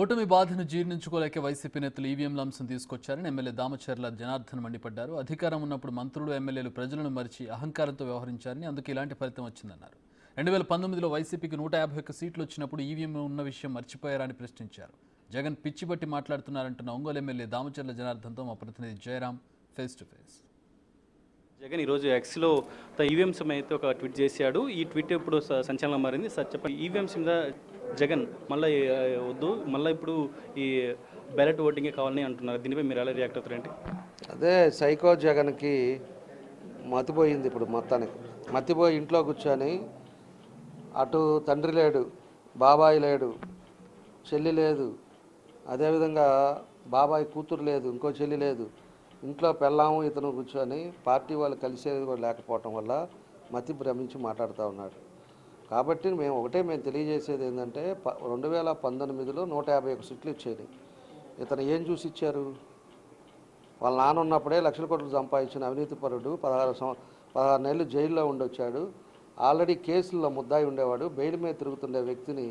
ఓటమి బాధను జీర్ణించుకోలేక వైసీపీ నేతలు ఈవీఎంల అంశం తీసుకొచ్చారని ఎమ్మెల్యే దామచర్ల జనార్దన్ మండిపడ్డారు. అధికారం ఉన్నప్పుడు మంత్రులు ఎమ్మెల్యేలు ప్రజలను మరిచి అహంకారంతో వ్యవహరించారని, అందుకు ఇలాంటి ఫలితం వచ్చిందన్నారు. 2019లో వైసీపీకి 151 సీట్లు వచ్చినప్పుడు ఈవీఎం ఉన్న విషయం మర్చిపోయారని ప్రశ్నించారు. జగన్ పిచ్చిబట్టి మాట్లాడుతున్నారంటున్న ఒంగోలు ఎమ్మెల్యే దామచర్ల జనార్దన్తో మా ప్రతినిధి Jayaram face to face. Jagan ఈరోజు ఎక్స్లో ఈవీఎంస్ అయితే ఒక ట్వీట్ చేశాడు. ఈ ట్వీట్ ఇప్పుడు సంచలనం మారింది. సార్ చెప్పండి, ఈవీఎంస్ మీద జగన్ మళ్ళీ వద్దు, మళ్ళీ ఇప్పుడు ఈ బ్యాలెట్ ఓటింగే కావాలని అంటున్నారు. దీనిపై మీరు ఎలా రియాక్ట్ అవుతారంటే? అదే సైకో జగన్కి మతిపోయింది. ఇప్పుడు మొత్తానికి మతిపోయి ఇంట్లో కూర్చొని అటు తండ్రి లేడు, బాబాయ్ లేడు, చెల్లి లేదు, అదేవిధంగా బాబాయ్ కూతురు లేదు, ఇంకో చెల్లి లేదు, ఇంట్లో పెళ్ళాము ఇతను కూర్చొని పార్టీ వాళ్ళు కలిసేది కూడా లేకపోవటం వల్ల మతి భ్రమించి మాట్లాడుతూ ఉన్నాడు. కాబట్టి మేము తెలియజేసేది ఏంటంటే 2019లో 151 సీట్లు ఇచ్చేది. ఇతను ఏం చూసి ఇచ్చారు? వాళ్ళ నాన్న ఉన్నప్పుడే లక్షల కోట్లు సంపాదించిన అవినీతి పరుడు 16 నెలలు జైల్లో ఉండొచ్చాడు. ఆల్రెడీ కేసుల్లో ముద్దాయి ఉండేవాడు. బెయిల్ మీద తిరుగుతుండే వ్యక్తిని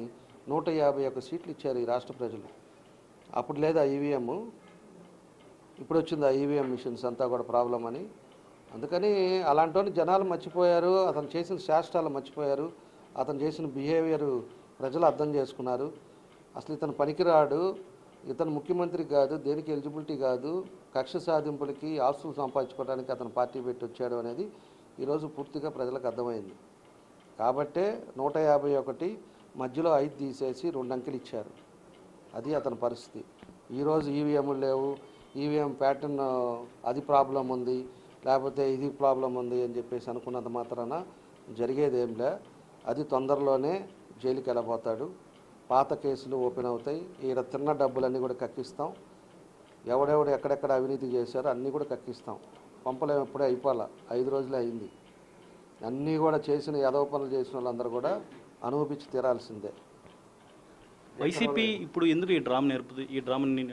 151 సీట్లు ఇచ్చారు ఈ రాష్ట్ర ప్రజలు. అప్పుడు లేదా ఈవీఎం, ఇప్పుడు వచ్చింది ఆ ఈవీఎం మిషన్స్ అంతా కూడా ప్రాబ్లం అని. అందుకని అలాంటి జనాలు మర్చిపోయారు. అతను చేసిన శాస్త్రాలు మర్చిపోయారు. అతను చేసిన బిహేవియర్ ప్రజలు అర్థం చేసుకున్నారు. అసలు ఇతను పనికిరాడు, ఇతను ముఖ్యమంత్రి కాదు, దేనికి ఎలిజిబిలిటీ కాదు, కక్ష సాధింపులకి ఆస్తులు సంపాదించుకోవడానికి అతను పార్టీ పెట్టి వచ్చాడు అనేది ఈరోజు పూర్తిగా ప్రజలకు అర్థమైంది. కాబట్టే 151 మధ్యలో 5 తీసేసి 2 అంకెలు ఇచ్చారు. అది అతని పరిస్థితి. ఈరోజు ఈవీఎంలు లేవు, ఈవీఎం ప్యాటర్న్ అది ప్రాబ్లం ఉంది, లేకపోతే ఇది ప్రాబ్లం ఉంది అని చెప్పేసి అనుకున్నంత మాత్రాన జరిగేది ఏంలే. అది తొందరలోనే జైలుకి వెళ్ళబోతాడు. పాత కేసులు ఓపెన్ అవుతాయి. ఈడ తిన్న డబ్బులన్నీ కూడా కక్కిస్తాం. ఎవడెవడు ఎక్కడెక్కడ అవినీతి చేశారో అన్నీ కూడా కక్కిస్తాం. పంపలేం, ఎప్పుడే అయిపోవాలా, 5 రోజులే అయింది. అన్నీ కూడా చేసిన యదవ పనులు చేసిన వాళ్ళందరూ కూడా అనుభవించి తీరాల్సిందే. వైసీపీ ఇప్పుడు ఎందుకు ఈ డ్రామాని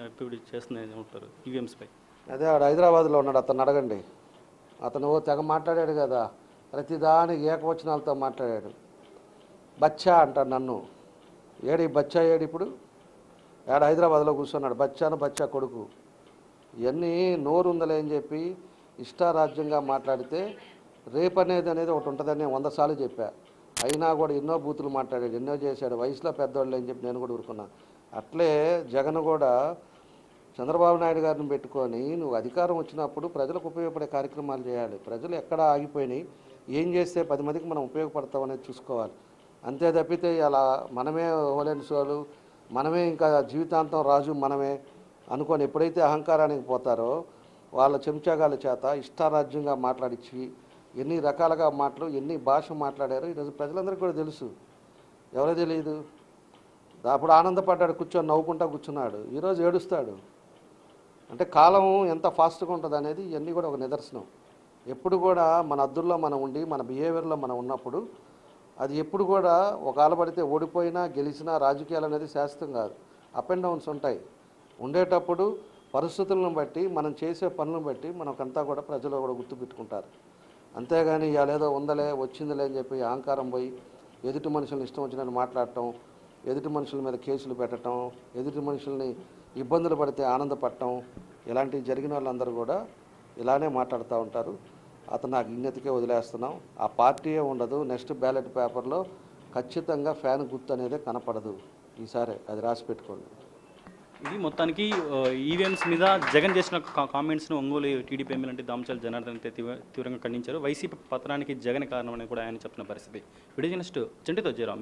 చేస్తుంది ఉంటారు ఈవీఎంస్పై? అదే ఆడు హైదరాబాద్లో ఉన్నాడు, అతను అడగండి. అతను తెగ మాట్లాడాడు కదా, ప్రతిదానికి ఏకవచనాలతో మాట్లాడాడు. బచ్చా అంటాడు నన్ను. ఏడి బచ్చా ఏడు ఇప్పుడు? ఏడు హైదరాబాద్లో కూర్చున్నాడు. బచ్చా కొడుకు. ఇవన్నీ నోరు ఉందలే అని చెప్పి ఇష్టారాజ్యంగా మాట్లాడితే రేపు అనేది ఒకటి ఉంటుందని 100 సార్లు చెప్పా. అయినా కూడా ఎన్నో బూతులు మాట్లాడాడు, ఎన్నో చేశాడు. వయసులో పెద్దవాళ్ళు అని చెప్పి నేను కూడా ఊరుకున్నా. అట్లే జగన్ కూడా చంద్రబాబు నాయుడు గారిని పెట్టుకొని నువ్వు అధికారం వచ్చినప్పుడు ప్రజలకు ఉపయోగపడే కార్యక్రమాలు చేయాలి. ప్రజలు ఎక్కడ ఆగిపోయినాయి, ఏం చేస్తే 10 మందికి మనం ఉపయోగపడతాం అనేది చూసుకోవాలి. అంతే తప్పితే అలా మనమే హోలెన్ సోలు, మనమే ఇంకా జీవితాంతం రాజు మనమే అనుకొని ఎప్పుడైతే అహంకారానికి పోతారో వాళ్ళ చెంచాగాల చేత ఇష్టారాజ్యంగా మాట్లాడించి ఎన్ని రకాలుగా ఎన్ని భాష మాట్లాడారో ఈరోజు ప్రజలందరికీ కూడా తెలుసు. ఎవరో తెలియదు. అప్పుడు ఆనందపడ్డాడు, కూర్చొని నవ్వుకుంటా కూర్చున్నాడు. ఈరోజు ఏడుస్తాడు. అంటే కాలం ఎంత ఫాస్ట్గా ఉంటుంది అనేది ఇవన్నీ కూడా ఒక నిదర్శనం. ఎప్పుడు కూడా మన అద్దుల్లో మనం ఉండి మన బిహేవియర్లో మనం ఉన్నప్పుడు అది ఎప్పుడు కూడా ఒక ఆలబడితే ఓడిపోయినా గెలిచినా రాజకీయాలు అనేది శాశ్వతం కాదు. అప్ అండ్ డౌన్స్ ఉంటాయి. ఉండేటప్పుడు పరిస్థితులను బట్టి మనం చేసే పనులను బట్టి మనకంతా కూడా ప్రజలు కూడా గుర్తుపెట్టుకుంటారు. అంతేగాని ఇవాళ ఏదో ఉందలే వచ్చిందిలే అని చెప్పి అహంకారం పోయి ఎదుటి మనుషులను ఇష్టం వచ్చినట్టు మాట్లాడటం, ఎదుటి మనుషుల మీద కేసులు పెట్టడం, ఎదుటి మనుషుల్ని ఇబ్బందులు పడితే ఆనందపడటం, ఇలాంటివి జరిగిన వాళ్ళందరూ కూడా ఇలానే మాట్లాడుతూ ఉంటారు. అతను నాకు ఇన్నతికే వదిలేస్తున్నాం. ఆ పార్టీయే ఉండదు. నెక్స్ట్ బ్యాలెట్ పేపర్లో ఖచ్చితంగా ఫ్యాన్ గుర్తు అనేది కనపడదు. ఈసారి అది రాసి పెట్టుకోండి. ఇది మొత్తానికి ఈవీఎంస్ మీద జగన్ చేసిన కామెంట్స్ను ఒంగోలు టీడీపీ ఎమ్మెల్యే దామచర్ల జనార్దన్ అయితే తీవ్రంగా ఖండించారు. వైసీపీ పతనానికి జగన్ కారణం అని కూడా ఆయన చెప్తున్న పరిస్థితి. వీడియో జర్నలిస్ట్ చంటితో జయరాం.